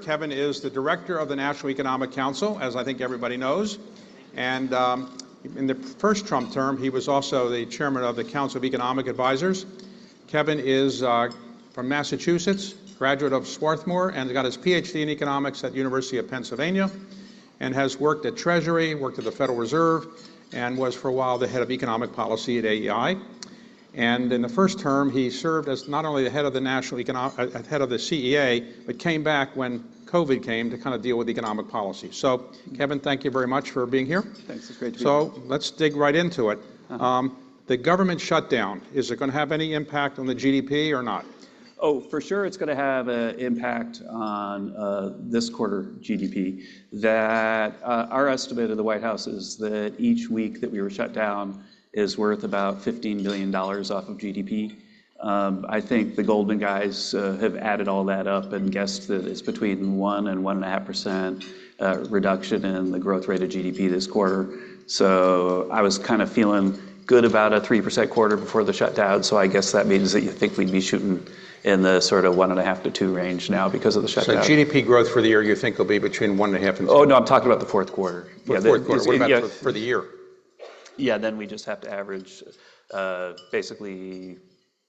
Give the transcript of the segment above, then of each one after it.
Kevin is the director of the National Economic Council, as I think everybody knows. And in the first Trump term, he was also the chairman of the Council of Economic Advisors. Kevin is from Massachusetts, graduate of Swarthmore, and got his PhD in economics at the University of Pennsylvania, and has worked at Treasury, worked at the Federal Reserve, and was for a while the head of economic policy at AEI. And in the first term, he served as not only the head of the head of the CEA, but came back when COVID came to kind of deal with economic policy. So, Kevin, thank you very much for being here. Thanks, it's great to be here. So let's dig right into it. The government shutdown, is it going to have any impact on the GDP or not? Oh, for sure it's going to have an impact on this quarter GDP. That our estimate of the White House is that each week that we were shut down is worth about $15 billion off of GDP. I think the Goldman guys have added all that up and guessed that it's between 1 and 1.5% reduction in the growth rate of GDP this quarter. So I was kind of feeling good about a 3% quarter before the shutdown. So I guess that means that you think we'd be shooting in the sort of 1.5 to 2 range now because of the shutdown. So GDP growth for the year you think will be between 1.5 and 2? Oh no, I'm talking about the fourth quarter. Fourth quarter. What about for the year? Yeah, then we just have to average basically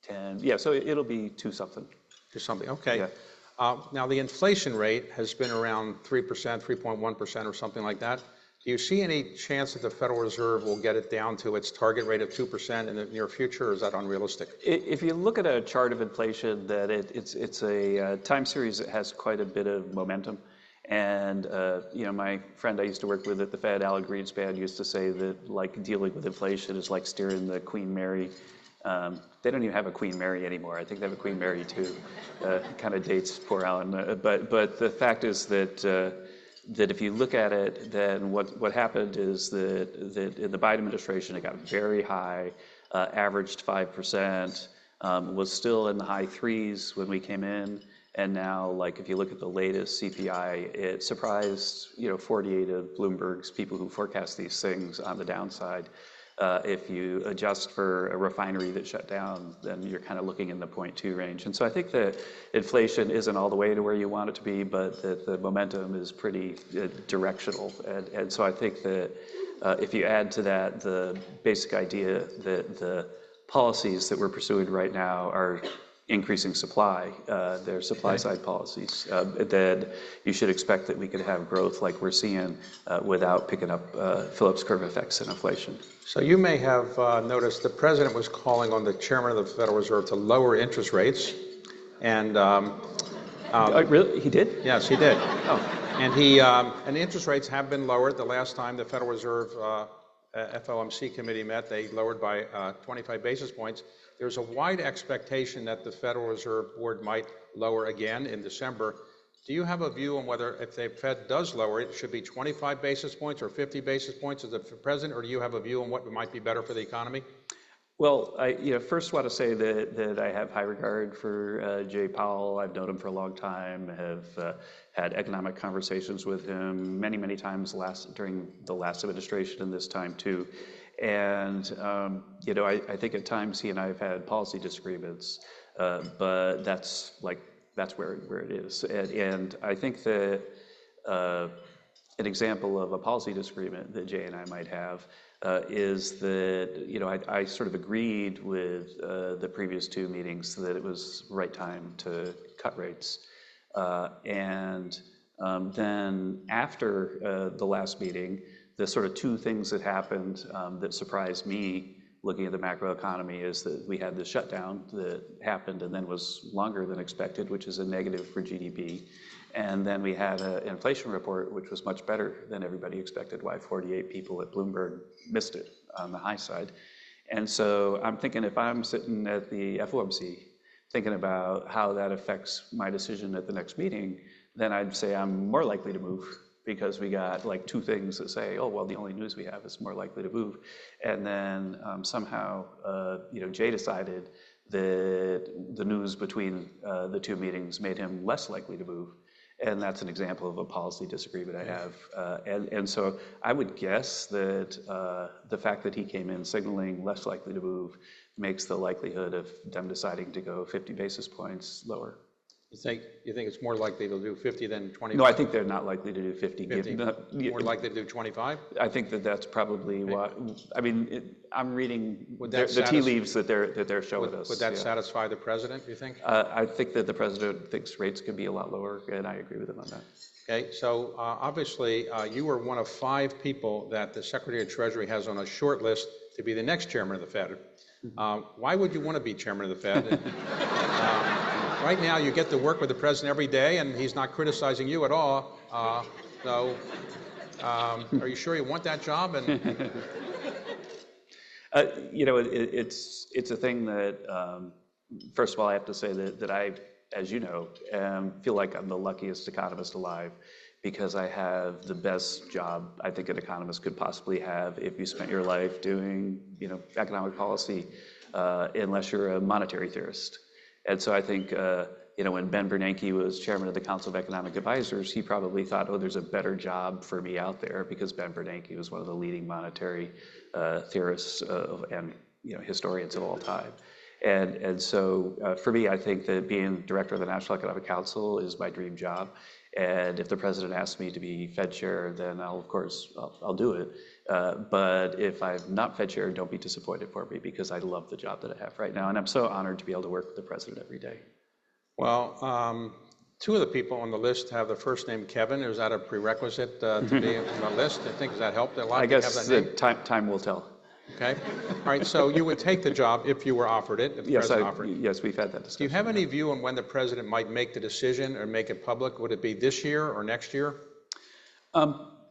10. Yeah, so it'll be 2 something. 2 something, okay. Yeah. Now the inflation rate has been around 3%, 3.1% or something like that. Do you see any chance that the Federal Reserve will get it down to its target rate of 2% in the near future, or is that unrealistic? If you look at a chart of inflation, that it's a time series that has quite a bit of momentum. And you know, my friend I used to work with at the Fed, Alan Greenspan, used to say that like dealing with inflation is like steering the Queen Mary. They don't even have a Queen Mary anymore. I think they have a Queen Mary too. Kind of dates poor Alan. But the fact is that that if you look at it, then what happened is that in the Biden administration, it got very high, averaged 5%, was still in the high 3s when we came in. And now, like, if you look at the latest CPI, it surprised, 48 of Bloomberg's people who forecast these things on the downside. If you adjust for a refinery that shut down, then you're kind of looking in the 0.2 range. And so I think that inflation isn't all the way to where you want it to be, but that the momentum is pretty directional. And so I think that if you add to that the basic idea that the policies that we're pursuing right now are increasing supply, their supply side policies, then you should expect that we could have growth like we're seeing without picking up Phillips curve effects in inflation. So you may have noticed the president was calling on the chairman of the Federal Reserve to lower interest rates. And really? He did? Yes, he did. Oh. And and the interest rates have been lowered. The last time the Federal Reserve FOMC committee met, they lowered by 25 basis points. There's a wide expectation that the Federal Reserve Board might lower again in December. Do you have a view on whether, if the Fed does lower it, should be 25 basis points or 50 basis points as the president, or do you have a view on what might be better for the economy? Well, I first want to say that I have high regard for Jay Powell. I've known him for a long time, have had economic conversations with him many, many times during the last administration and this time too. And I think at times he and I have had policy disagreements, but that's where it is. And I think that an example of a policy disagreement that Jay and I might have is that I sort of agreed with the previous 2 meetings that it was the right time to cut rates, and then after the last meeting, the sort of 2 things that happened that surprised me looking at the macroeconomy is that we had this shutdown that happened and then was longer than expected, which is a negative for GDP. And then we had an inflation report, which was much better than everybody expected, why 48 people at Bloomberg missed it on the high side. And so I'm thinking, if I'm sitting at the FOMC thinking about how that affects my decision at the next meeting, then I'd say I'm more likely to move, because we got like 2 things that say, oh, well, the only news we have is more likely to move. And then somehow, Jay decided that the news between the 2 meetings made him less likely to move. And that's an example of a policy disagreement I have. And so I would guess that the fact that he came in signaling less likely to move makes the likelihood of them deciding to go 50 basis points lower. You think it's more likely they'll do 50 than 25? No, I think they're not likely to do 50. 50. More likely to do 25? I think that's probably what, I mean, I'm reading the tea satisfy- leaves that they're showing us. Would that satisfy the president, do you think? I think that the president thinks rates could be a lot lower, and I agree with him on that. Okay, so obviously you were one of 5 people that the Secretary of Treasury has on a short list to be the next chairman of the Fed. Why would you want to be chairman of the Fed? Right now, you get to work with the president every day, and he's not criticizing you at all. So, are you sure you want that job? And you know, it's a thing that, first of all, I have to say that I, as you know, feel like I'm the luckiest economist alive, because I have the best job I think an economist could possibly have if you spent your life doing, you know, economic policy, unless you're a monetary theorist. And so I think, you know, when Ben Bernanke was chairman of the Council of Economic Advisors, he probably thought, oh, there's a better job for me out there, because Ben Bernanke was one of the leading monetary theorists and, you know, historians of all time. And so for me, I think that being director of the National Economic Council is my dream job. And if the president asks me to be Fed chair, then I'll, of course, I'll do it. But if I'm not Fed chair, don't be disappointed for me, because I love the job that I have right now. And I'm so honored to be able to work with the president every day. well, 2 of the people on the list have the first name Kevin. Is that a prerequisite to be on the list? I think, does that help? A lot I of people guess have that name. time will tell. Okay. All right. So you would take the job if you were offered it. If the president offered it. Yes, we've had that discussion. Do you have any view on when the president might make the decision or make it public? Would it be this year or next year?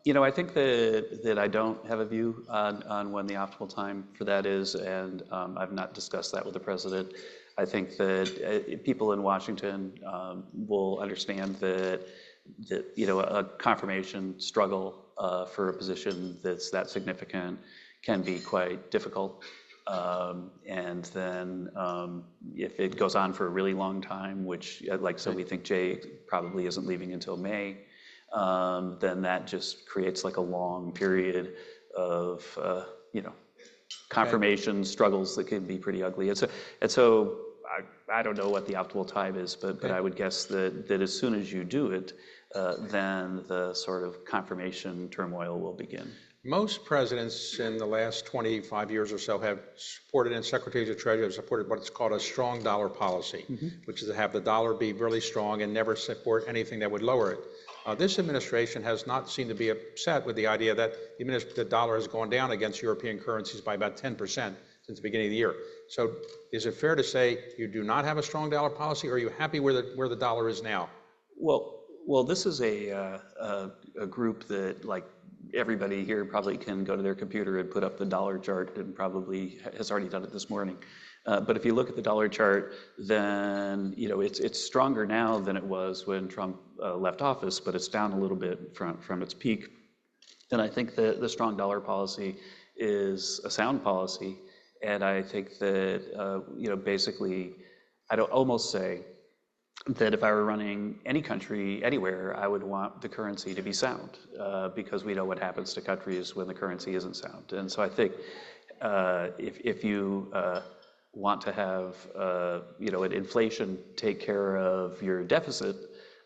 You know, I think that I don't have a view on when the optimal time for that is, and I've not discussed that with the president. I think that people in Washington will understand that you know, a confirmation struggle for a position that's that significant can be quite difficult. And then if it goes on for a really long time, which, like, so we think Jay probably isn't leaving until May, then that just creates like a long period of, you know, confirmation struggles that can be pretty ugly. And so I don't know what the optimal time is, but I would guess that as soon as you do it, then the sort of confirmation turmoil will begin. Most presidents in the last 25 years or so have supported, and secretaries of Treasury have supported what's called a strong dollar policy, which is to have the dollar be really strong and never support anything that would lower it. This administration has not seemed to be upset with the idea that the dollar has gone down against European currencies by about 10% since the beginning of the year. So is it fair to say you do not have a strong dollar policy, or are you happy where the dollar is now? Well, this is a group that, like, everybody here probably can go to their computer and put up the dollar chart, and probably has already done it this morning. But if you look at the dollar chart, then, you know, it's stronger now than it was when Trump left office, but it's down a little bit from its peak. And I think that the strong dollar policy is a sound policy. And I think that, you know, basically, I'd almost say that if I were running any country anywhere, I would want the currency to be sound, because we know what happens to countries when the currency isn't sound. And so I think if you want to have, you know, an inflation take care of your deficit,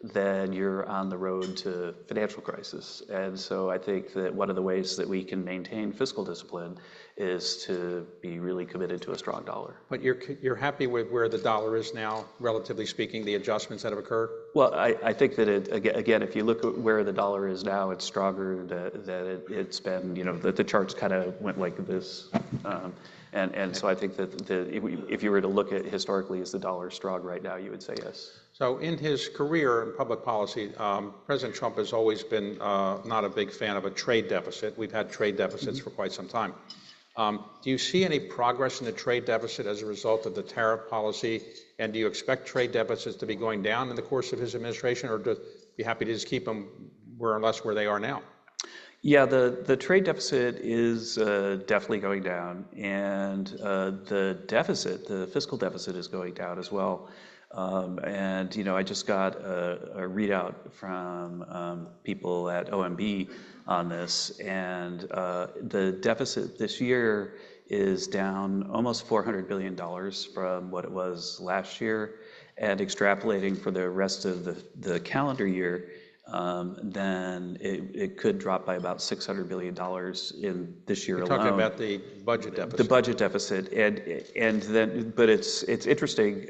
then you're on the road to financial crisis. And so I think that one of the ways that we can maintain fiscal discipline is to be really committed to a strong dollar. But you're happy with where the dollar is now, relatively speaking, the adjustments that have occurred? Well, I think that again, if you look at where the dollar is now, it's stronger than it's been. You know, the charts kind of went like this. And so I think that if you were to look at historically, is the dollar strong right now, you would say yes. So in his career in public policy, President Trump has always been not a big fan of a trade deficit. We've had trade deficits for quite some time. Do you see any progress in the trade deficit as a result of the tariff policy? And do you expect trade deficits to be going down in the course of his administration, or to be happy to just keep them more or less where they are now? Yeah, the trade deficit is definitely going down, and the fiscal deficit is going down as well. And, you know, I just got a readout from people at OMB on this, and the deficit this year is down almost $400 billion from what it was last year. and extrapolating for the rest of the calendar year, then it could drop by about $600 billion in this year You're alone. talking about the budget deficit. The budget deficit, and then, but it's interesting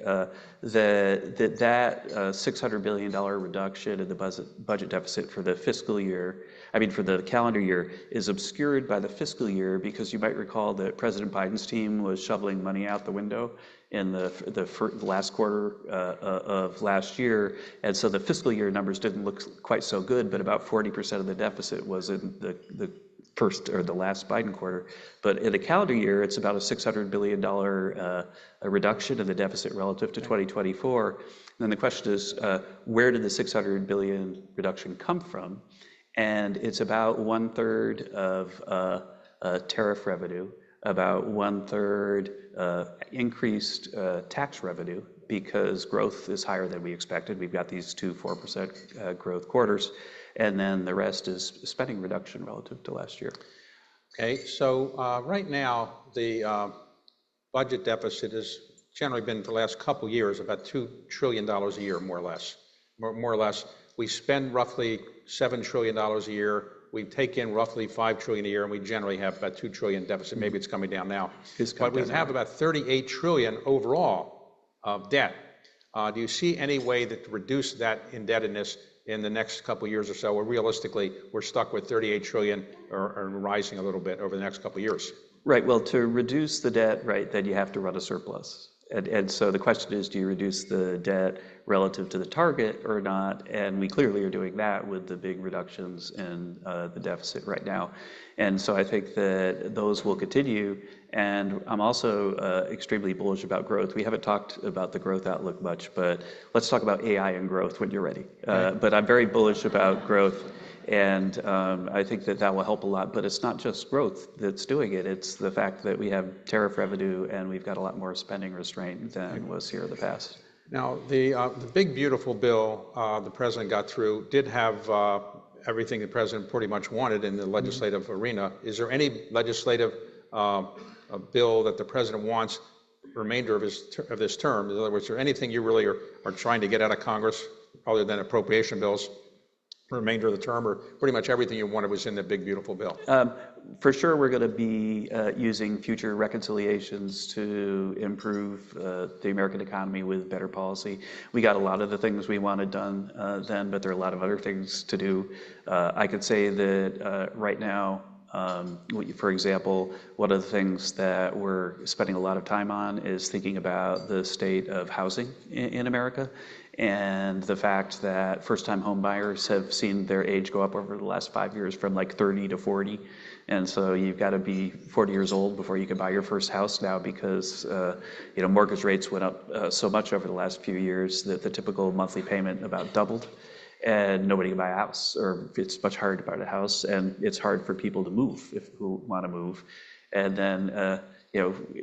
that $600 billion reduction in the budget deficit for the fiscal year, for the calendar year, is obscured by the fiscal year, because you might recall that President Biden's team was shoveling money out the window in the last quarter of last year, and so the fiscal year numbers didn't look quite so good, but about 40% of the deficit was in the first or the last Biden quarter. But in the calendar year, it's about a $600 billion a reduction in the deficit relative to 2024. And then the question is, where did the $600 billion reduction come from? And it's about 1/3 of tariff revenue, about 1/3 increased tax revenue, because growth is higher than we expected. We've got these 4% growth quarters, and then the rest is spending reduction relative to last year. Okay, so right now the budget deficit has generally been for the last couple of years about $2 trillion a year, more or less. More or less, we spend roughly $7 trillion a year. We take in roughly $5 trillion a year, and we generally have about $2 trillion deficit. Maybe it's coming down now. But we have about $38 trillion overall of debt. Do you see any way to reduce that indebtedness in the next couple of years or so, or realistically, we're stuck with $38 trillion or rising a little bit over the next couple of years? Right, well, to reduce the debt, right, then you have to run a surplus. And so the question is, do you reduce the debt relative to the target or not? And we clearly are doing that with the big reductions in the deficit right now. And so I think that those will continue. And I'm also extremely bullish about growth. We haven't talked about the growth outlook much, but let's talk about AI and growth when you're ready. But I'm very bullish about growth. And I think that will help a lot, but it's not just growth that's doing it. It's the fact that we have tariff revenue and we've got a lot more spending restraint than was here in the past. Now, the big, beautiful bill the president got through did have everything the president pretty much wanted in the legislative arena. Is there any legislative bill that the president wants the remainder of this term? In other words, is there anything you really are trying to get out of Congress other than appropriation bills? Remainder of the term, or pretty much everything you wanted was in the big, beautiful bill? For sure, we're going to be using future reconciliations to improve the American economy with better policy. We got a lot of the things we wanted done then, but there are a lot of other things to do. I could say that right now, for example, one of the things that we're spending a lot of time on is thinking about the state of housing in America, and the fact that first-time home buyers have seen their age go up over the last 5 years from like 30 to 40. And so you've got to be 40 years old before you can buy your first house now, because mortgage rates went up so much over the last few years that the typical monthly payment about doubled, and nobody can buy a house, or it's much harder to buy a house, and it's hard for people to move who want to move. And then,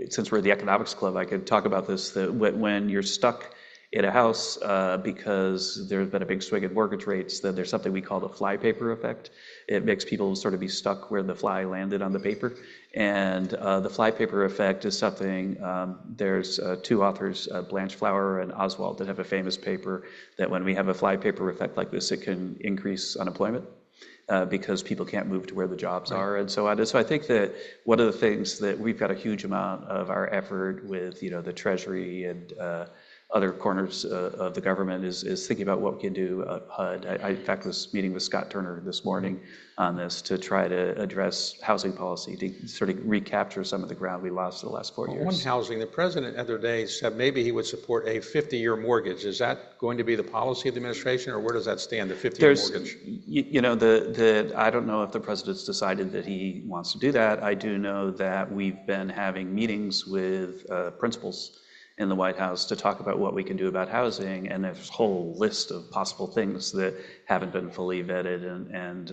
since we're the economics club, I could talk about this, that when you're stuck in a house because there's been a big swing in mortgage rates, then there's something we call the flypaper effect. It makes people sort of be stuck where the fly landed on the paper. And the flypaper effect is something, there's two authors, Blanchflower and Oswald, that have a famous paper that when we have a flypaper effect like this, it can increase unemployment. Because people can't move to where the jobs are and so on. And so I think that one of the things that we've got a huge amount of our effort with, the Treasury and other corners of the government is thinking about what we can do at HUD. I in fact was meeting with Scott Turner this morning on this to try to address housing policy, to sort of recapture some of the ground we lost in the last 4 years. On housing, the president the other day said maybe he would support a 50-year mortgage. Is that going to be the policy of the administration, or where does that stand, the 50-year mortgage? I don't know if the president's decided that he wants to do that. I do know that we've been having meetings with principals in the White House to talk about what we can do about housing, and there's a whole list of possible things that haven't been fully vetted and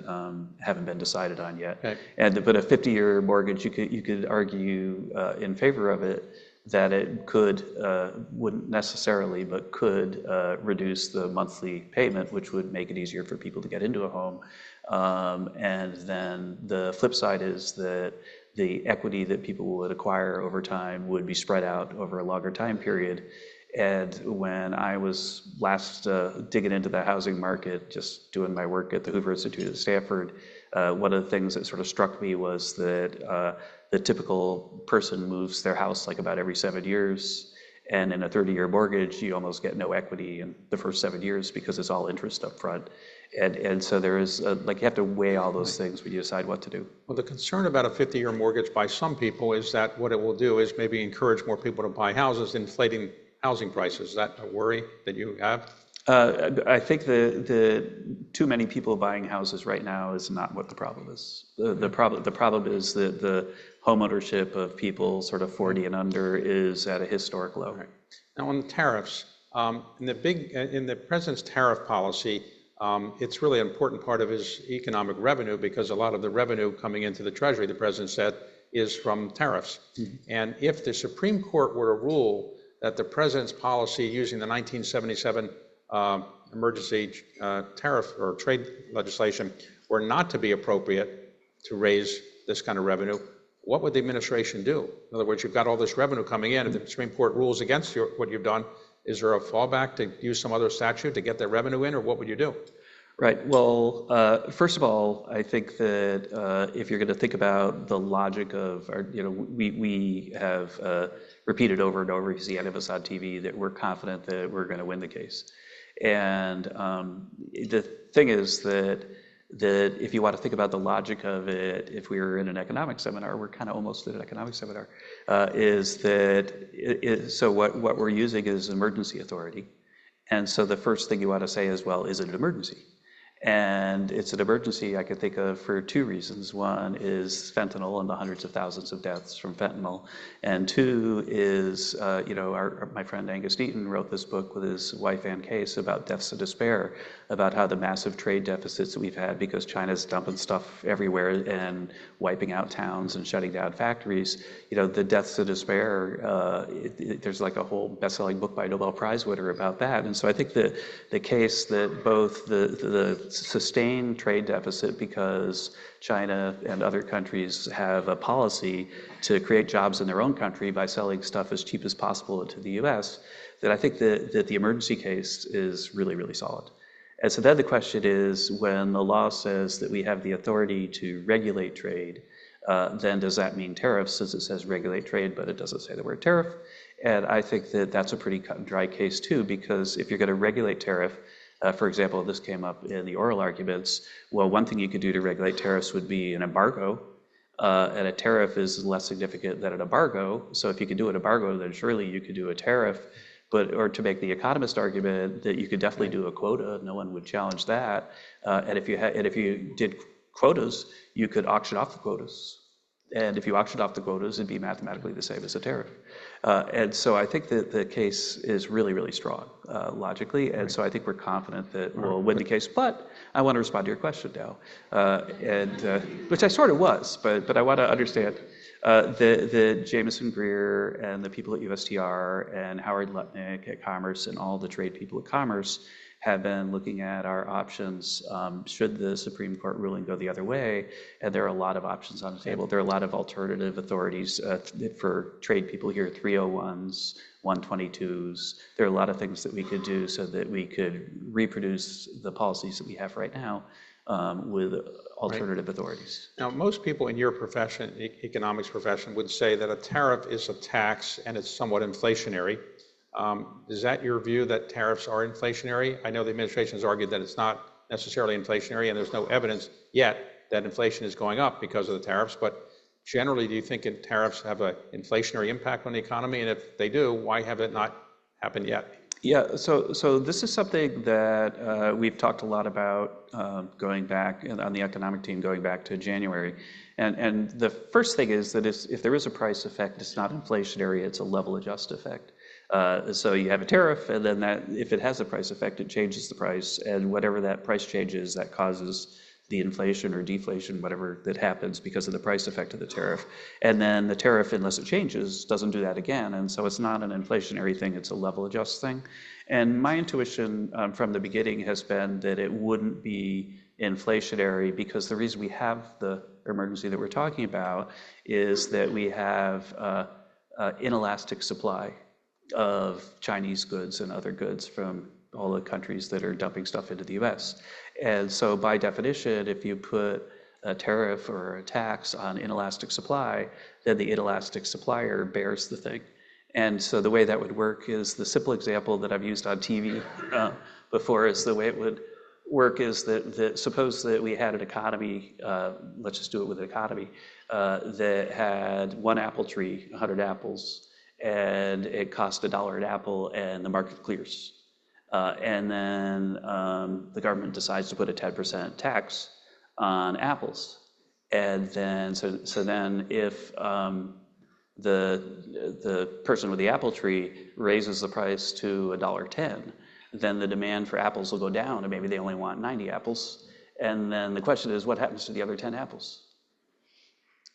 haven't been decided on yet. Okay. But a 50-year mortgage, you could argue in favor of it, that it wouldn't necessarily, but could reduce the monthly payment, which would make it easier for people to get into a home. And then the flip side is that the equity that people would acquire over time would be spread out over a longer time period. And when I was last digging into the housing market, just doing my work at the Hoover Institute at Stanford, one of the things that sort of struck me was that the typical person moves their house like about every 7 years. And in a 30-year mortgage, you almost get no equity in the first 7 years because it's all interest up front. And so there is, like, you have to weigh all those things when you decide what to do. Well, the concern about a 50-year mortgage by some people is that what it will do is maybe encourage more people to buy houses, inflating housing prices. Is that a worry that you have? I think the too many people buying houses right now is not what the problem is. The problem is that the homeownership of people sort of 40 and under is at a historic low. Right. Now on the tariffs, in the president's tariff policy, it's really an important part of his economic revenue because a lot of the revenue coming into the Treasury, the president said, is from tariffs. Mm-hmm. And if the Supreme Court were to rule that the president's policy using the 1977 emergency tariff or trade legislation were not to be appropriate to raise this kind of revenue, what would the administration do? In other words, you've got all this revenue coming in, if the Supreme Court rules against what you've done, is there a fallback to use some other statute to get that revenue in, or what would you do? Right. Well, first of all, I think that if you're going to think about the logic of our, we have repeated over and over, you see any of us on TV, that we're confident that we're going to win the case. And the thing is that if you want to think about the logic of it, if we were in an economic seminar, we're kind of almost at an economic seminar, so what we're using is emergency authority. And so the first thing you want to say is, well, is it an emergency? And it's an emergency I could think of for two reasons. One is fentanyl and the hundreds of thousands of deaths from fentanyl. And two is, my friend Angus Deaton wrote this book with his wife Ann Case about deaths of despair, about how the massive trade deficits that we've had because China's dumping stuff everywhere and wiping out towns and shutting down factories. The deaths of despair, there's like a whole best-selling book by a Nobel Prize winner about that. And so I think that the case that both the sustained trade deficit because China and other countries have a policy to create jobs in their own country by selling stuff as cheap as possible into the US, that I think that the emergency case is really, really solid. And so then the question is, when the law says that we have the authority to regulate trade, then does that mean tariffs, since it says regulate trade, but it doesn't say the word tariff? And I think that that's a pretty cut and dry case too, because if you're going to regulate tariff, for example, this came up in the oral arguments, well, one thing you could do to regulate tariffs would be an embargo, and a tariff is less significant than an embargo. So if you could do an embargo, then surely you could do a tariff. Or to make the economist argument that you could definitely do a quota, no one would challenge that. And if you did quotas, you could auction off the quotas. And if you auctioned off the quotas, it'd be mathematically the same as a tariff. And so I think that the case is really, really strong logically. And so I think we're confident that we'll win the case. But I want to respond to your question now, which I sort of was, but I want to understand the Jameson Greer and the people at USTR and Howard Lutnick at Commerce and all the trade people at Commerce have been looking at our options should the Supreme Court ruling go the other way, and there are a lot of options on the table. There are a lot of alternative authorities for trade people here, 301s, 122s. There are a lot of things that we could do so that we could reproduce the policies that we have right now with alternative authorities. Now, most people in your profession, economics profession, would say that a tariff is a tax and it's somewhat inflationary. Is that your view, that tariffs are inflationary? I know the administration has argued that it's not necessarily inflationary, and there's no evidence yet that inflation is going up because of the tariffs, but generally, do you think tariffs have an inflationary impact on the economy? And if they do, why have it not happened yet? Yeah, so this is something that we've talked a lot about going back on the economic team, going back to January. And the first thing is that if there is a price effect, it's not inflationary, it's a level adjust effect. So you have a tariff, and then that, if it has a price effect, it changes the price, and whatever that price changes, that causes the inflation or deflation, whatever that happens because of the price effect of the tariff. And then the tariff, unless it changes, doesn't do that again. And so it's not an inflationary thing, it's a level adjust thing. And my intuition from the beginning has been that it wouldn't be inflationary, because the reason we have the emergency that we're talking about is that we have inelastic supply. of Chinese goods and other goods from all the countries that are dumping stuff into the US. And so by definition, if you put a tariff or a tax on inelastic supply, then the inelastic supplier bears the thing. And so the way that would work is the simple example that I've used on TV before is the way it would work is that suppose that we had an economy, let's just do it with an economy, that had one apple tree, 100 apples, and it cost $1 an apple and the market clears. And then the government decides to put a 10% tax on apples. And then, so then if the person with the apple tree raises the price to $1.10, then the demand for apples will go down, and maybe they only want 90 apples. And then the question is, what happens to the other 10 apples?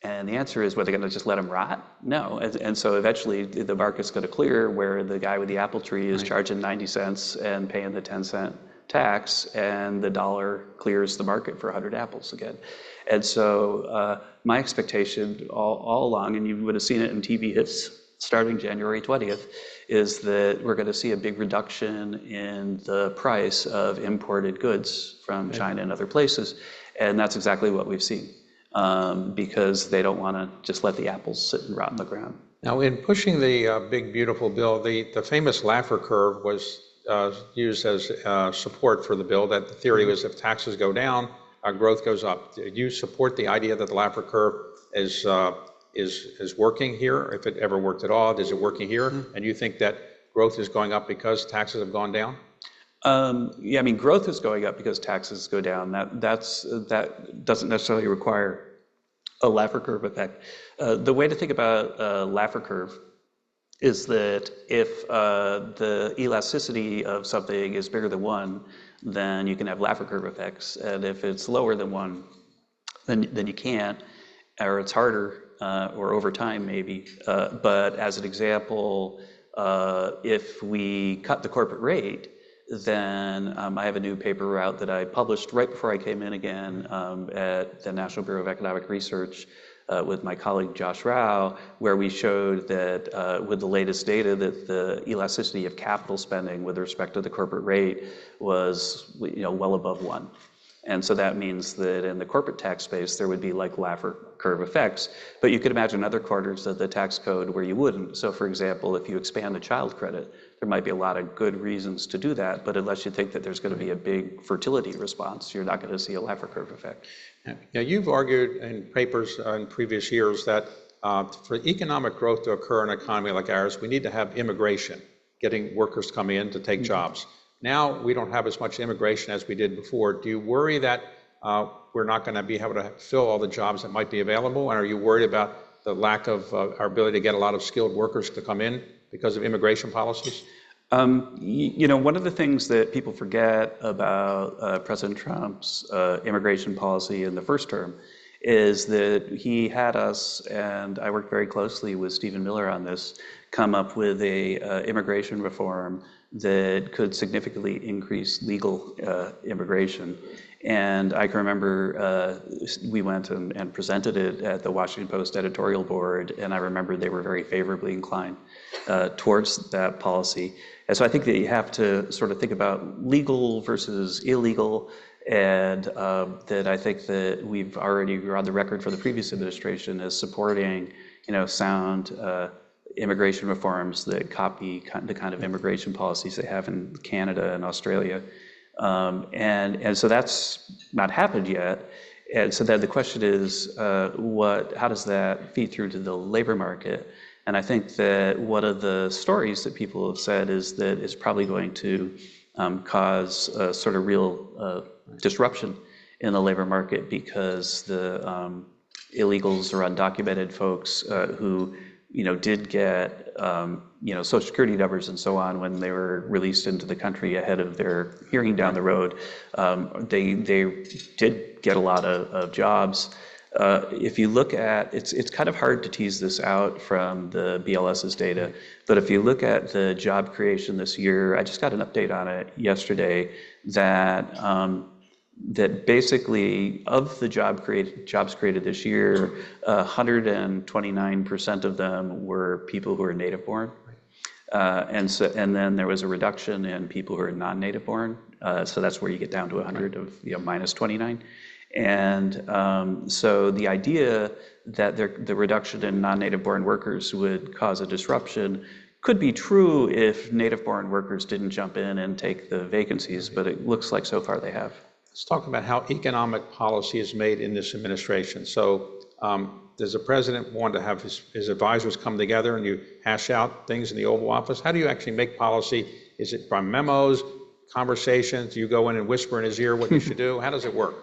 And the answer is, were they going to just let them rot? No. And so eventually the market's going to clear where the guy with the apple tree is charging 90 cents and paying the 10-cent tax, and the dollar clears the market for 100 apples again. And so my expectation all along, and you would have seen it in TV hits starting January 20th, is that we're going to see a big reduction in the price of imported goods from China and other places. And that's exactly what we've seen, because they don't want to just let the apples sit and rot on the ground. Now, in pushing the big, beautiful bill, the famous Laffer curve was used as support for the bill, that the theory was if taxes go down, growth goes up. Do you support the idea that the Laffer curve is working here, if it ever worked at all? Is it working here? And you think that growth is going up because taxes have gone down? Yeah, I mean, growth is going up because taxes go down. That doesn't necessarily require a Laffer curve effect. The way to think about a Laffer curve is that if the elasticity of something is bigger than 1, then you can have Laffer curve effects. And if it's lower than 1, then you can't, or it's harder, or over time maybe. But as an example, if we cut the corporate rate, then I have a new paper out that I published right before I came in again at the National Bureau of Economic Research with my colleague Josh Rao, where we showed that with the latest data that the elasticity of capital spending with respect to the corporate rate was well above 1. And so that means that in the corporate tax space, there would be like Laffer curve effects, but you could imagine other quarters of the tax code where you wouldn't. So for example, if you expand the child credit, there might be a lot of good reasons to do that, but unless you think that there's going to be a big fertility response, you're not going to see a Laffer curve effect. Now, you've argued in papers in previous years that for economic growth to occur in an economy like ours, we need to have immigration, getting workers to come in to take jobs. Now, we don't have as much immigration as we did before. Do you worry that we're not going to be able to fill all the jobs that might be available? And are you worried about the lack of our ability to get a lot of skilled workers to come in because of immigration policies? One of the things that people forget about President Trump's immigration policy in the first term is that he had us, and I worked very closely with Stephen Miller on this, come up with a immigration reform that could significantly increase legal immigration. And I can remember we went and presented it at the Washington Post editorial board, and I remember they were very favorably inclined towards that policy. And so I think that you have to sort of think about legal versus illegal, and that I think that we're on the record for the previous administration as supporting, sound immigration reforms that copy the kind of immigration policies they have in Canada and Australia. And so that's not happened yet. And so then the question is, how does that feed through to the labor market? And I think that one of the stories that people have said is that it's probably going to cause a sort of real disruption in the labor market, because the illegals or undocumented folks who did get Social Security numbers and so on when they were released into the country ahead of their hearing down the road, they did get a lot of jobs. If you look at, it's kind of hard to tease this out from the BLS's data, but if you look at the job creation this year, I just got an update on it yesterday, that basically of the jobs created this year, 129% of them were people who are native born. And then there was a reduction in people who are non-native born. So that's where you get down to 100 of minus 29. And so the idea that the reduction in non-native born workers would cause a disruption could be true if native born workers didn't jump in and take the vacancies, but it looks like so far they have. Let's talk about how economic policy is made in this administration. So does the president want to have his advisors come together and you hash out things in the Oval Office? How do you actually make policy? Is it by memos, conversations? Do you go in and whisper in his ear what you should do? How does it work?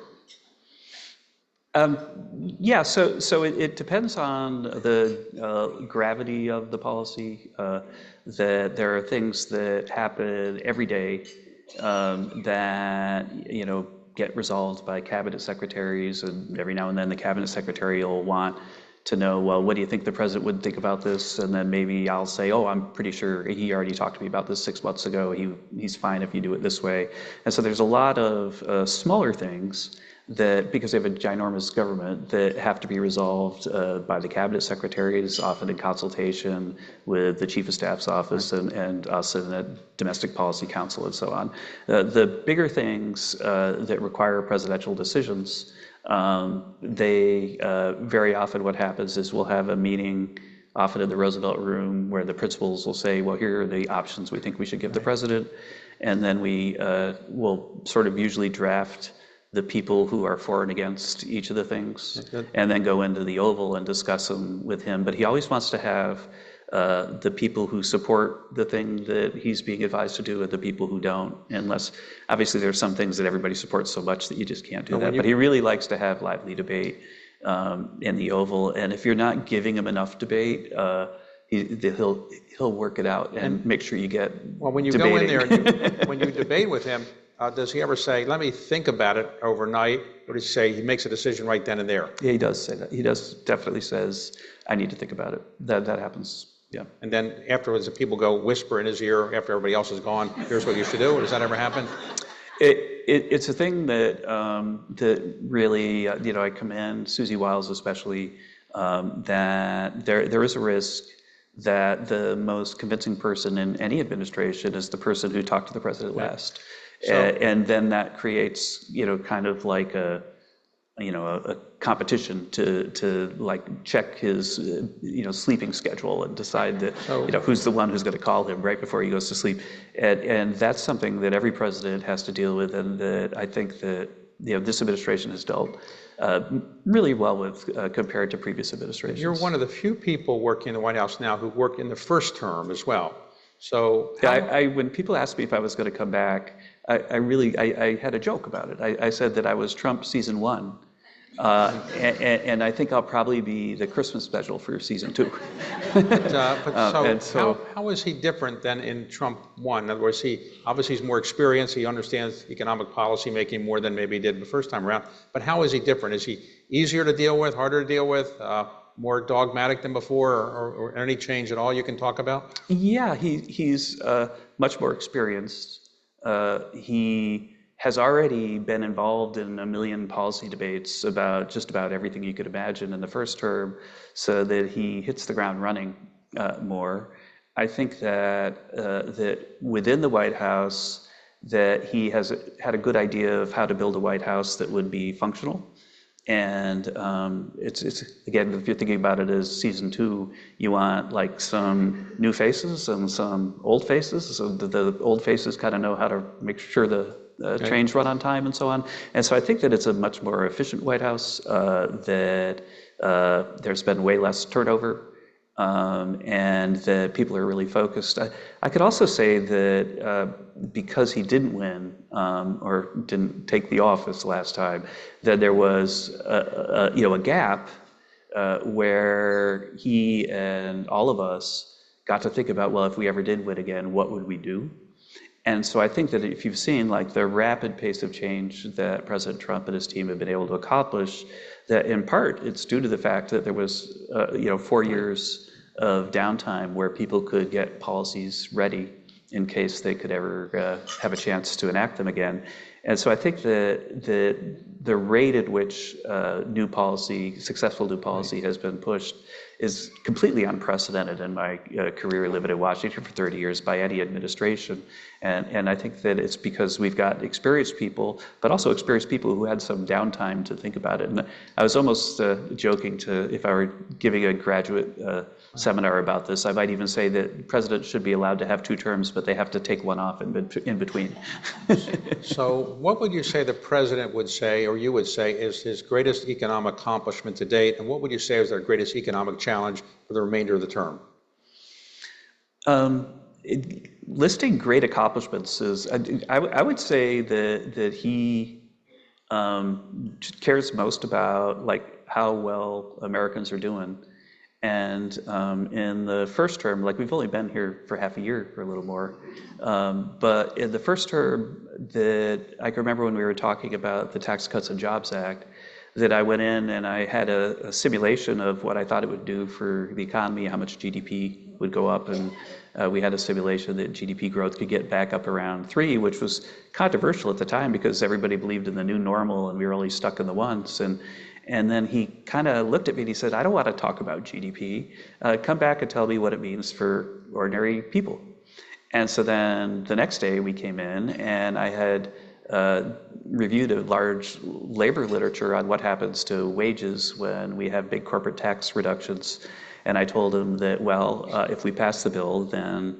Yeah, so it depends on the gravity of the policy. That there are things that happen every day that get resolved by cabinet secretaries, and every now and then the cabinet secretary will want to know, well, what do you think the president would think about this? And then maybe I'll say, oh, I'm pretty sure he already talked to me about this 6 months ago. He's fine if you do it this way. And so there's a lot of smaller things that, because they have a ginormous government, that have to be resolved by the cabinet secretaries, often in consultation with the chief of staff's office and us in the domestic policy council and so on. The bigger things that require presidential decisions, they very often what happens is we'll have a meeting often in the Roosevelt room where the principals will say, well, here are the options we think we should give the president. And then we will sort of usually draft the people who are for and against each of the things, and then go into the Oval and discuss them with him. But he always wants to have the people who support the thing that he's being advised to do and the people who don't, unless, obviously there's some things that everybody supports so much that you just can't do that. But he really likes to have lively debate in the Oval, and if you're not giving him enough debate, he'll work it out and make sure you get when you debating. go in there and when you debate with him, does he ever say, let me think about it overnight, or does he say he makes a decision right then and there? Yeah, he does say that. He definitely says, I need to think about it. That happens, yeah. And then afterwards, the people go whisper in his ear after everybody else is gone, here's what you should do, or does that ever happen? It's a thing that that really, I commend Susie Wiles especially, that there is a risk that the most convincing person in any administration is the person who talked to the president last. And then that creates, kind of like a competition to like check his, sleeping schedule and decide that, who's the one who's going to call him right before he goes to sleep. And that's something that every president has to deal with, and that I think that, this administration has dealt really well with compared to previous administrations. You're one of the few people working in the White House now who worked in the first term as well. So when people asked me if I was going to come back, I had a joke about it. I said that I was Trump season 1, and I think I'll probably be the Christmas special for season 2. How is he different than in Trump 1? In other words, obviously he's more experienced. He understands economic policy making more than maybe he did the first time around. But how is he different? Is he easier to deal with, harder to deal with, more dogmatic than before, or any change at all you can talk about? Yeah, he's much more experienced. He has already been involved in a million policy debates about just about everything you could imagine in the first term, so that he hits the ground running more. I think that within the White House, that he has had a good idea of how to build a White House that would be functional. And it's again, if you're thinking about it as season 2, you want like some new faces and some old faces. So the old faces kind of know how to make sure the trains run on time and so on. And so I think that it's a much more efficient White House, that there's been way less turnover, and that people are really focused. I could also say that because he didn't win or didn't take the office last time, that there was a gap where he and all of us got to think about, well, if we ever did win again, what would we do? And so I think that if you've seen like the rapid pace of change that President Trump and his team have been able to accomplish, that in part it's due to the fact that there was 4 years of downtime where people could get policies ready in case they could ever have a chance to enact them again. And so I think that the rate at which successful new policy has been pushed is completely unprecedented in my career living in Washington for 30 years by any administration. And I think that it's because we've got experienced people, but also experienced people who had some downtime to think about it. And I was almost joking if I were giving a graduate seminar about this, I might even say that presidents should be allowed to have 2 terms, but they have to take one off in between. So what would you say the president would say, or you would say, is his greatest economic accomplishment to date? And what would you say is their greatest economic challenge for the remainder of the term? Listing great accomplishments is, I would say that he cares most about like how well Americans are doing. And in the first term, like we've only been here for half a year or a little more, but in the first term that I can remember when we were talking about the Tax Cuts and Jobs Act, that I went in and I had a simulation of what I thought it would do for the economy, how much GDP would go up, and we had a simulation that GDP growth could get back up around 3, which was controversial at the time because everybody believed in the new normal and we were only stuck in the ones. And then he kind of looked at me and he said, I don't want to talk about GDP. Come back and tell me what it means for ordinary people. And so then the next day we came in and I had reviewed a large labor literature on what happens to wages when we have big corporate tax reductions. And I told him that, well, if we pass the bill, then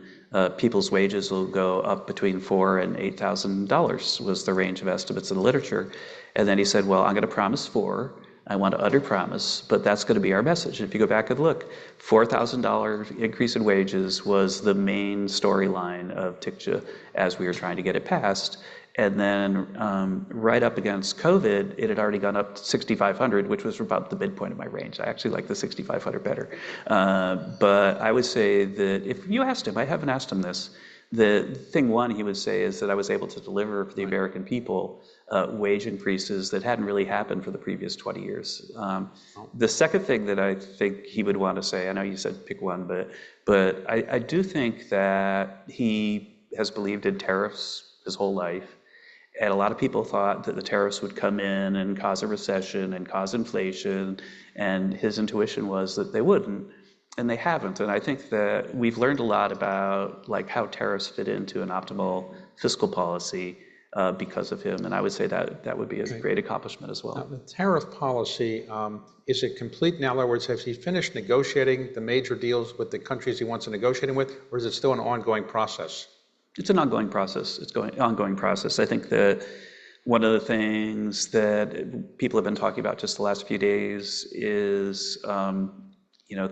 people's wages will go up between $4,000 and $8,000 was the range of estimates in the literature. And then he said, well, I'm going to promise 4. I want to under-promise, but that's going to be our message. If you go back and look, $4,000 increase in wages was the main storyline of TICJA as we were trying to get it passed. And then right up against COVID, it had already gone up to 6,500, which was about the midpoint of my range. I actually like the 6,500 better. But I would say that if you asked him, I haven't asked him this, the thing one he would say is that I was able to deliver for the American people wage increases that hadn't really happened for the previous 20 years. The second thing that I think he would want to say, I know you said pick one, but I do think that he has believed in tariffs his whole life. And a lot of people thought that the tariffs would come in and cause a recession and cause inflation. And his intuition was that they wouldn't. And they haven't. And I think that we've learned a lot about like how tariffs fit into an optimal fiscal policy because of him. And I would say that would be a great accomplishment as well. Now, the tariff policy, is it complete now? In other words, has he finished negotiating the major deals with the countries he wants to negotiate with, or is it still an ongoing process? It's an ongoing process. It's an ongoing process. I think that one of the things that people have been talking about just the last few days is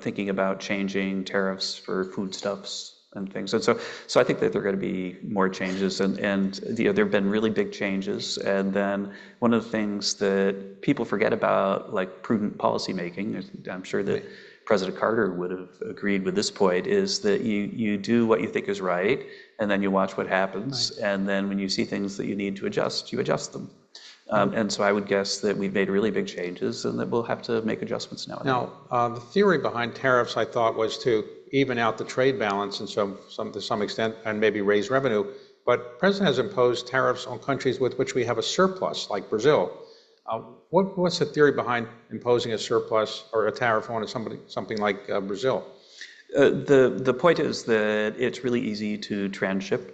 thinking about changing tariffs for foodstuffs and things. And so I think that there are going to be more changes, and there have been really big changes. And then one of the things that people forget about, like prudent policymaking, I'm sure that President Carter would have agreed with this point, is that you do what you think is right, and then you watch what happens. Right. And then when you see things that you need to adjust, you adjust them. And so I would guess that we've made really big changes and that we'll have to make adjustments now. Now, the theory behind tariffs, I thought, was to even out the trade balance and to some extent, and maybe raise revenue. But the president has imposed tariffs on countries with which we have a surplus, like Brazil. What's the theory behind imposing a surplus or a tariff on something like Brazil? The point is that it's really easy to transship.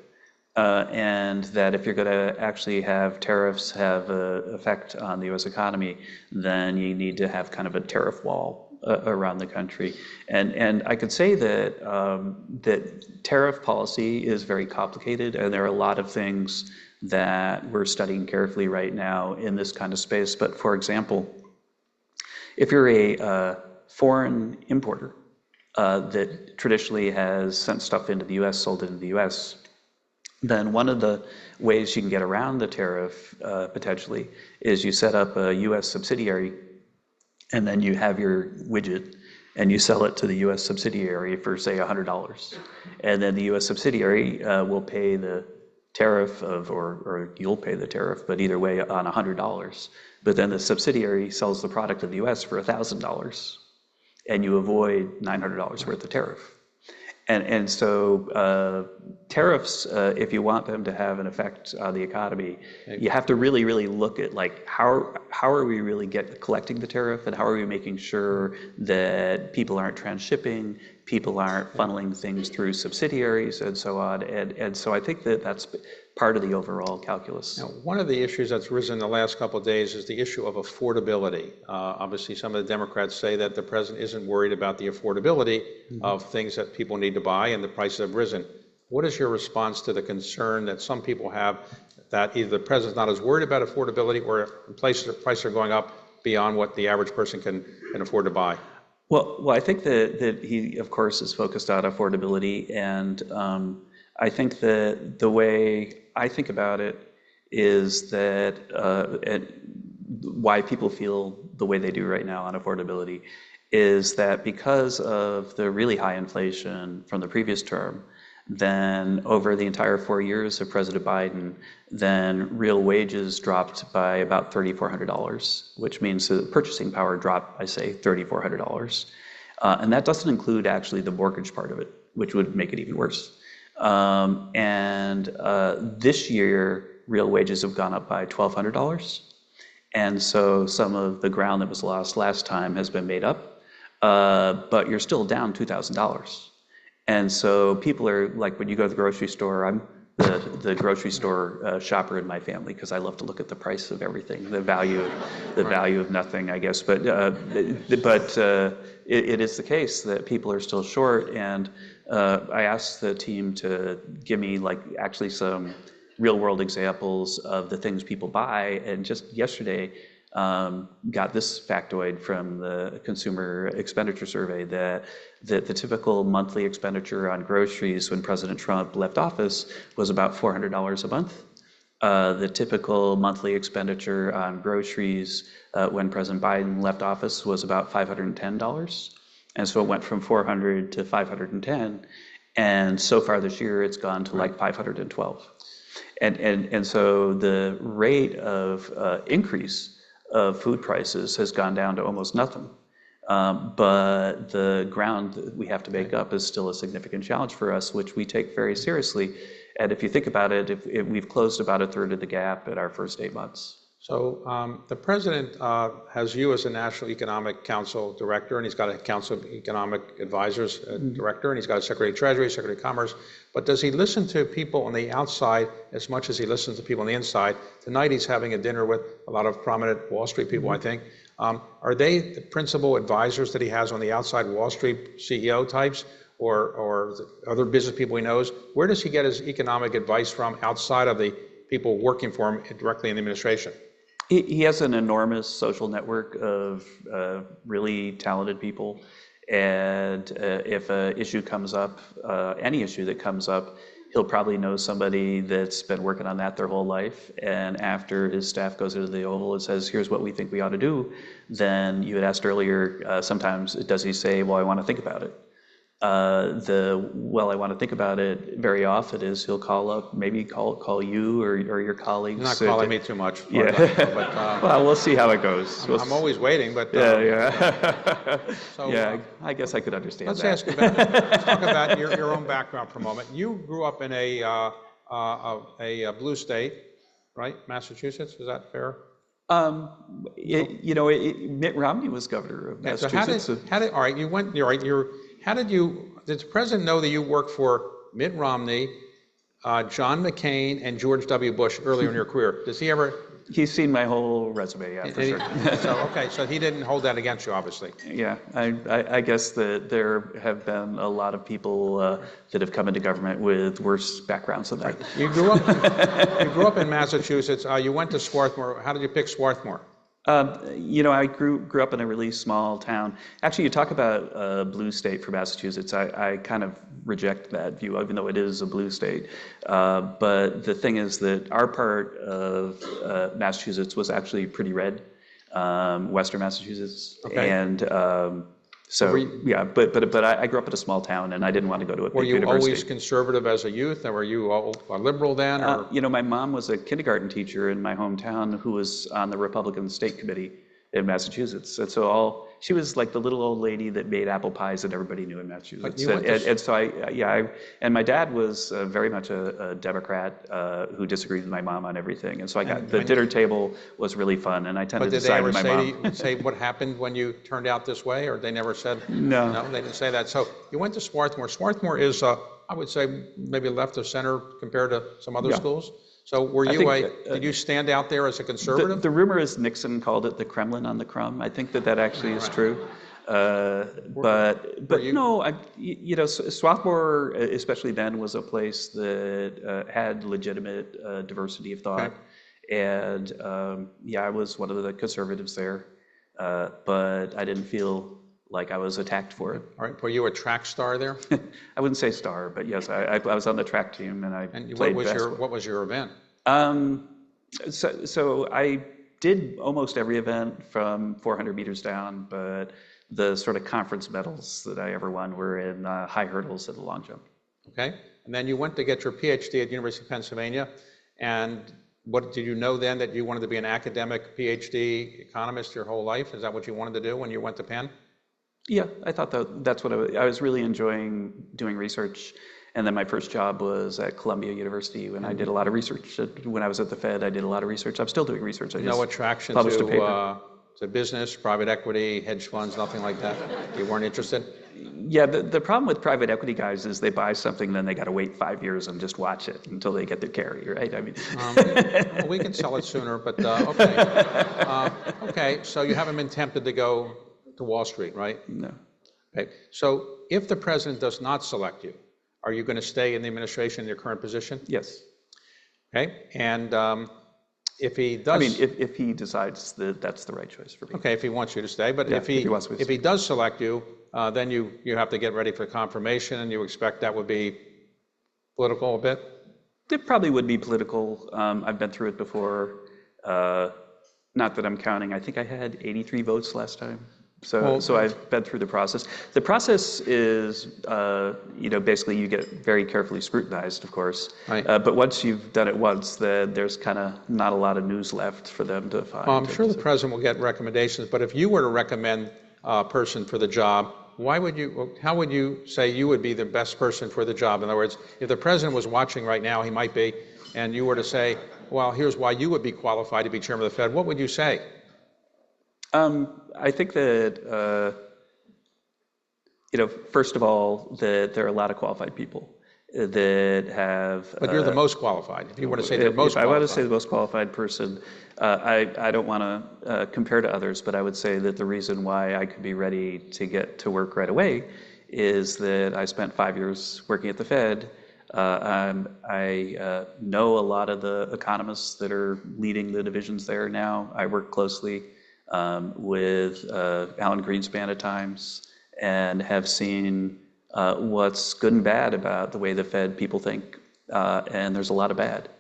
And that if you're going to actually have tariffs have an effect on the U.S. economy, then you need to have kind of a tariff wall around the country. And I could say that that tariff policy is very complicated, and there are a lot of things that we're studying carefully right now in this kind of space. But for example, if you're a foreign importer that traditionally has sent stuff into the U.S., sold into the U.S., then one of the ways you can get around the tariff potentially is you set up a U.S. subsidiary, and then you have your widget and you sell it to the U.S. subsidiary for, say, $100. And then the U.S. subsidiary will pay the tariff or you'll pay the tariff, but either way on $100. But then the subsidiary sells the product to the U.S. for $1,000, and you avoid $900 worth of tariff. And so tariffs, if you want them to have an effect on the economy, you have to really, really look at like how are we really collecting the tariff, and how are we making sure that people aren't transshipping, people aren't funneling things through subsidiaries and so on. And so I think that that's part of the overall calculus. Now, one of the issues that's risen in the last couple of days is the issue of affordability. Obviously, some of the Democrats say that the president isn't worried about the affordability of things that people need to buy, and the prices have risen. What is your response to the concern that some people have that either the president's not as worried about affordability, or prices are going up beyond what the average person can afford to buy? Well, I think that he, of course, is focused on affordability, and I think that the way I think about it is that why people feel the way they do right now on affordability is that because of the really high inflation from the previous term, then over the entire 4 years of President Biden, then real wages dropped by about $3,400, which means the purchasing power dropped by, say, $3,400. And that doesn't include actually the mortgage part of it, which would make it even worse. This year, real wages have gone up by $1,200. And so some of the ground that was lost last time has been made up, but you're still down $2,000. And so people are like, when you go to the grocery store, I'm the grocery store shopper in my family because I love to look at the price of everything, the value of nothing, I guess. But it is the case that people are still short, and I asked the team to give me like actually some real world examples of the things people buy, and just yesterday got this factoid from the Consumer Expenditure Survey that the typical monthly expenditure on groceries when President Trump left office was about $400 a month. The typical monthly expenditure on groceries when President Biden left office was about $510. And so it went from 400 to 510. And so far this year, it's gone to like 512. And so the rate of increase of food prices has gone down to almost nothing. But the ground that we have to make up is still a significant challenge for us, which we take very seriously. And if you think about it, if we've closed about a third of the gap in our first 8 months. So the president has you as a National Economic Council director, and he's got a Council of Economic Advisors director, and he's got a Secretary of Treasury, Secretary of Commerce. But does he listen to people on the outside as much as he listens to people on the inside? Tonight he's having a dinner with a lot of prominent Wall Street people, I think. Are they the principal advisors that he has on the outside, Wall Street CEO types, or other business people he knows? Where does he get his economic advice from outside of the people working for him directly in the administration? He has an enormous social network of really talented people, and if an issue comes up, any issue that comes up, he'll probably know somebody that's been working on that their whole life, and after his staff goes into the Oval and says, here's what we think we ought to do, then you had asked earlier, sometimes does he say, well, I want to think about it? I want to think about it very often is he'll call up, maybe call you or your colleagues. You're not calling me too much. Yeah. Well, we'll see how it goes. I'm always waiting, but I guess I could understand let's that. Let's talk about your own background for a moment. You grew up in a blue state, right? Massachusetts, is that fair? Mitt Romney was governor of Massachusetts. So did the president know that you worked for Mitt Romney, John McCain, and George W. Bush earlier in your career? Does he ever? He's seen my whole resume, yeah, for sure. So he didn't hold that against you, obviously. Yeah, I guess that there have been a lot of people that have come into government with worse backgrounds than that. You grew up in Massachusetts. You went to Swarthmore. How did you pick Swarthmore? I grew up in a really small town. Actually, you talk about a blue state for Massachusetts. I kind of reject that view, even though it is a blue state. But the thing is that our part of Massachusetts was actually pretty red, Western Massachusetts. Okay. And but I grew up in a small town, and I didn't want to go to a big university. Were you always conservative as a youth, or were you a liberal then? Or? My mom was a kindergarten teacher in my hometown who was on the Republican State Committee. in Massachusetts. And so she was like the little old lady that made apple pies that everybody knew in Massachusetts. And so and my dad was very much a Democrat who disagreed with my mom on everything. And so the dinner table was really fun, and I tended to side with my mom. But did they ever say what happened when you turned out this way, or they never said? No. No, they didn't say that. So you went to Swarthmore. Swarthmore is, I would say, maybe left of center compared to some other schools. So did you stand out there as a conservative? The rumor is Nixon called it the Kremlin on the crumb. I think that actually is true. But no, Swarthmore, especially then, was a place that had legitimate diversity of thought. Okay. And I was one of the conservatives there, but I didn't feel like I was attacked for it. All right. Were you a track star there? I wouldn't say star, but yes, I was on the track team, and played basketball. What was your event? So I did almost every event from 400 meters down, but the sort of conference medals that I ever won were in high hurdles and the long jump. Okay. And then you went to get your PhD at the University of Pennsylvania. And what did you know then, that you wanted to be an academic PhD economist your whole life? Is that what you wanted to do when you went to Penn? Yeah, I thought that's what I was really enjoying doing research. And then my first job was at Columbia University, when I did a lot of research. When I was at the Fed, I did a lot of research. I'm still doing research. No attraction to business, private equity, hedge funds, nothing like that? You weren't interested? Yeah, the problem with private equity guys is they buy something, then they got to wait 5 years and just watch it until they get their carry, right? I mean, well, we can sell it sooner, but okay. Okay, so you haven't been tempted to go to Wall Street, right? No. Okay, so if the president does not select you, are you going to stay in the administration in your current position? Yes. Okay, and if he does... I mean, if he decides that that's the right choice for me. Okay, if he wants you to stay, but if he does select you, then you have to get ready for confirmation, and you expect that would be political a bit? It probably would be political. I've been through it before. Not that I'm counting. I think I had 83 votes last time. So I've been through the process. The process is, basically you get very carefully scrutinized, of course. Right. But once you've done it once, there's kind of not a lot of news left for them to find. I'm sure the president will get recommendations, but if you were to recommend a person for the job, how would you say you would be the best person for the job? In other words, if the president was watching right now, he might be, and you were to say, well, here's why you would be qualified to be chairman of the Fed, what would you say? I think that, first of all, that there are a lot of qualified people that have... But you're the most qualified. If you want to say the most qualified. If I want to say the most qualified person, I don't want to compare to others, but I would say that the reason why I could be ready to get to work right away is that I spent 5 years working at the Fed. I know a lot of the economists that are leading the divisions there now. I work closely with Alan Greenspan at times, and have seen what's good and bad about the way the Fed people think, and there's a lot of bad.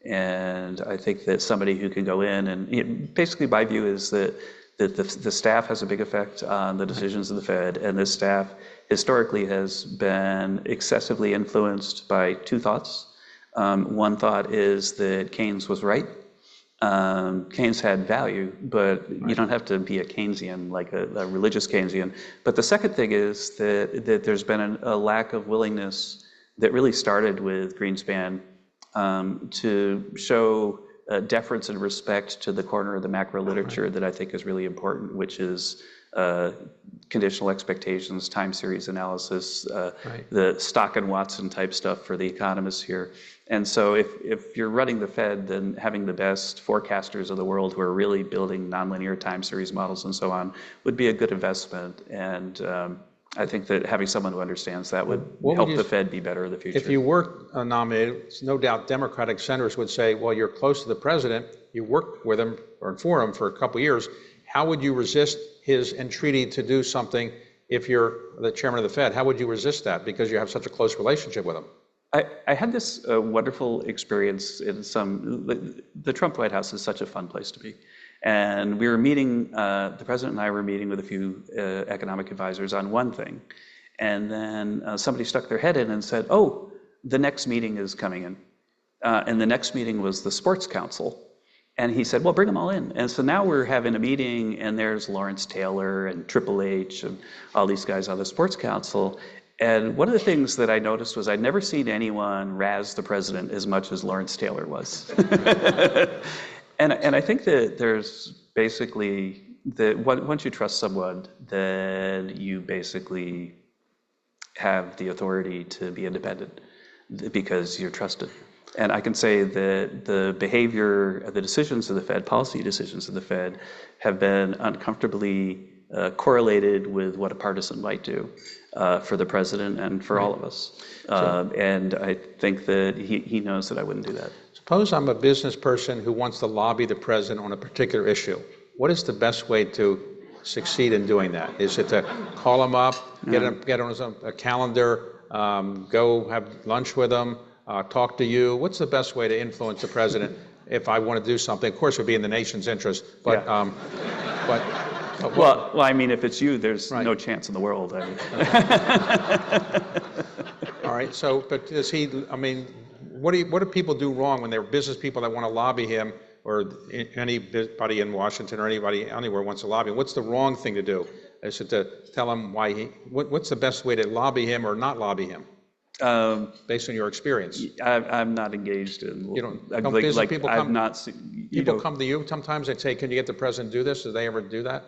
And I think that somebody who can go in and basically my view is that the staff has a big effect on the decisions of the Fed, and this staff historically has been excessively influenced by two thoughts. One thought is that Keynes was right. Keynes had value, but you don't have to be a Keynesian, like a religious Keynesian. But the second thing is that there's been a lack of willingness that really started with Greenspan to show deference and respect to the corner of the macro literature that I think is really important, which is conditional expectations, time series analysis, the Stock and Watson type stuff for the economists here. And so if you're running the Fed, then having the best forecasters of the world who are really building nonlinear time series models and so on would be a good investment. And I think that having someone who understands that would help the Fed be better in the future. If you were nominated, no doubt Democratic senators would say, well, you're close to the president, you worked with him or for him for a couple of years. How would you resist his entreaty to do something if you're the chairman of the Fed? How would you resist that because you have such a close relationship with him? I had this wonderful experience in the Trump White House is such a fun place to be. And we were meeting, the president and I were meeting with a few economic advisors on one thing. And then somebody stuck their head in and said, oh, the next meeting is coming in. And the next meeting was the Sports Council. And he said, well, bring them all in. And so now we're having a meeting, and there's Lawrence Taylor and Triple H and all these guys on the Sports Council. And one of the things that I noticed was I'd never seen anyone razz the president as much as Lawrence Taylor was. And I think that there's basically, that once you trust someone, then you basically have the authority to be independent because you're trusted. And I can say that the behavior, the decisions of the Fed, policy decisions of the Fed, have been uncomfortably correlated with what a partisan might do for the president and for all of us. And I think that he knows that I wouldn't do that. Suppose I'm a business person who wants to lobby the president on a particular issue. What is the best way to succeed in doing that? Is it to call him up, get on a calendar, go have lunch with him, talk to you? What's the best way to influence the president if I want to do something? Of course, it would be in the nation's interest, but well, I mean, if it's you, there's no chance in the world. I mean. All right. So, but does he? I mean, what do people do wrong when they're business people that want to lobby him, or anybody in Washington or anybody anywhere wants to lobby him? What's the wrong thing to do? Is it to tell him why what's the best way to lobby him or not lobby him? Based on your experience, I'm not engaged in. You don't business people come. I've not seen, people come to you sometimes and say, "Can you get the president to do this?" Do they ever do that?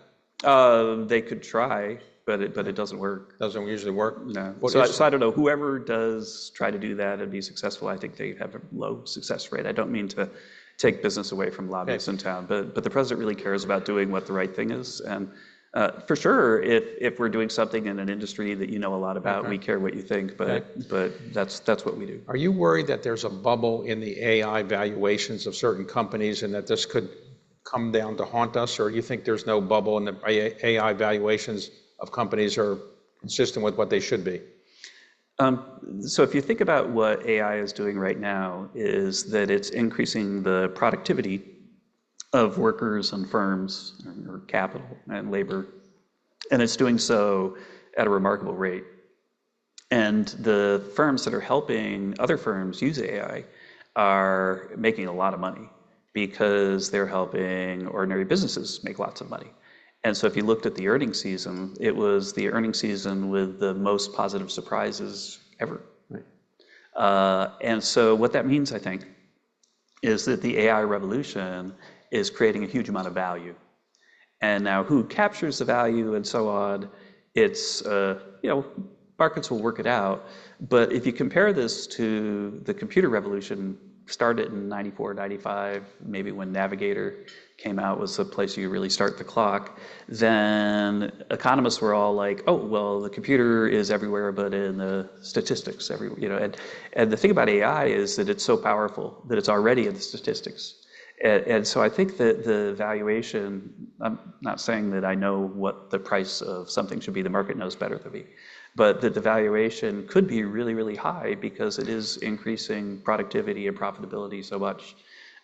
They could try, but it doesn't work. Doesn't usually work. No. So I don't know. Whoever does try to do that and be successful, I think they have a low success rate. I don't mean to take business away from lobbyists in town, but the president really cares about doing what the right thing is. And for sure, if we're doing something in an industry that you know a lot about, we care what you think. But that's what we do. Are you worried that there's a bubble in the AI valuations of certain companies, and that this could come down to haunt us, or you think there's no bubble and the AI valuations of companies are consistent with what they should be? So if you think about what AI is doing right now, is that it's increasing the productivity of workers and firms, or capital and labor, and it's doing so at a remarkable rate. And the firms that are helping other firms use AI are making a lot of money, because they're helping ordinary businesses make lots of money. And so if you looked at the earnings season, it was the earnings season with the most positive surprises ever. Right. And so what that means, I think, is that the AI revolution is creating a huge amount of value. And now who captures the value and so on, it's, markets will work it out. But if you compare this to the computer revolution, started in 94, 95, maybe when Navigator came out was the place you really start the clock, then economists were all like, oh, well, the computer is everywhere but in the statistics. And the thing about AI is that it's so powerful that it's already in the statistics. And so I think that the valuation, I'm not saying that I know what the price of something should be, the market knows better than me, but that the valuation could be really, really high because it is increasing productivity and profitability so much.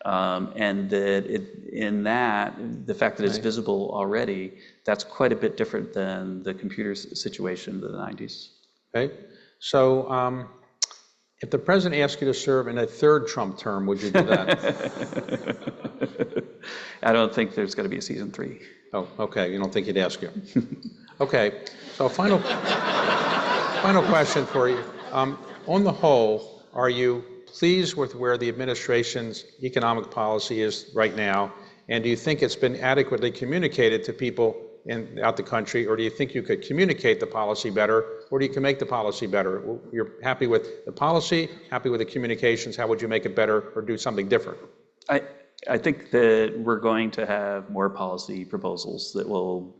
And that the fact that it's visible already, that's quite a bit different than the computer situation of the 90s. Okay. So if the president asked you to serve in a third Trump term, would you do that? I don't think there's going to be a season 3. Oh, okay. You don't think he'd ask you? Okay. So final question for you. On the whole, are you pleased with where the administration's economic policy is right now? And do you think it's been adequately communicated to people out the country, or do you think you could communicate the policy better, or do you can make the policy better? You're happy with the policy, happy with the communications, how would you make it better or do something different? I think that we're going to have more policy proposals that will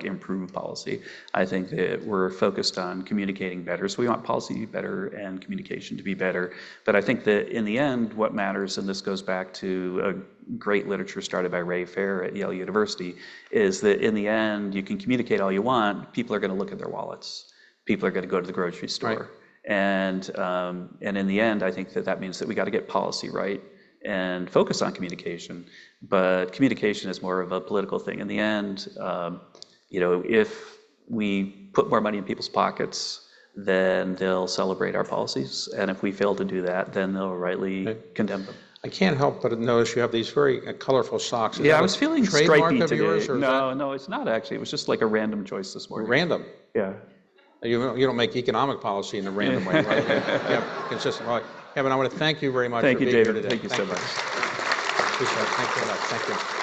improve policy. I think that we're focused on communicating better. So we want policy to be better and communication to be better. But I think that in the end, what matters, and this goes back to a great literature started by Ray Fair at Yale University, is that in the end, you can communicate all you want. People are going to look at their wallets. People are going to go to the grocery store. Right. And in the end, I think that means that we got to get policy right and focus on communication, but communication is more of a political thing. In the end, if we put more money in people's pockets, then they'll celebrate our policies, and if we fail to do that, then they'll rightly condemn them. I can't help but notice you have these very colorful socks. Is Yeah, that I a was feeling trademark stripey of today. yours, or is No, no, it's not actually. It was just like a random choice this that morning. random? Yeah. You don't make economic policy in a random way, right? Yeah, consistent. All right. Kevin, I want to thank you very much for being here today. Thank you so much. Appreciate it. Thank you very much. Thank you.